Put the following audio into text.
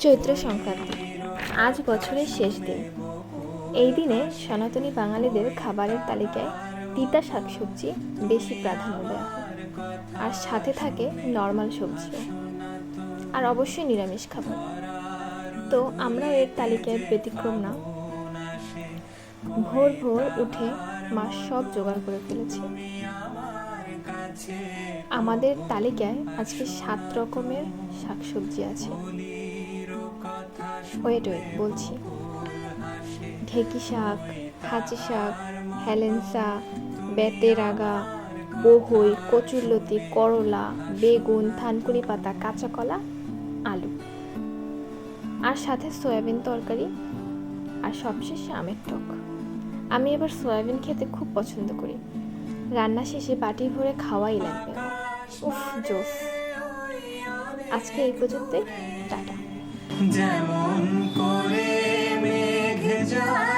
চৈত্র সংক্রান্তি আজ বছরের শেষ দিন। এই দিনে সনাতনী বাঙালিদের খাবারের তালিকায় তিতা শাকসবজি বেশি প্রাধান্য দেওয়া হয়, আর সাথে থাকে নর্মাল সবজিও, আর অবশ্যই নিরামিষ খাবার। তো আমরাও এর তালিকায় ব্যতিক্রম না। ভোর ভোর উঠে মা সব জোগাড় করে ফেলেছে। আমাদের তালিকায় আজকে 7 রকমের শাকসবজি আছে। ওয়েট বলছি: ঢেঁকি শাক, হাঁচি শাক, হেলেঞ্চা, বেতের আগা, বহই, কচুরলতি, করলা, বেগুন, থানকুনি পাতা, কাঁচা কলা, আলু, আর সাথে সয়াবিন তরকারি, আর সবশেষে আমের টক। আমি এবার সয়াবিন খেতে খুব পছন্দ করি। রান্না শেষে বাটি ভরে খাওয়াই লাগবে। উফ, জোস। আজকে এই পর্যন্তই। টাটা। যেমন করে মেঘ যায়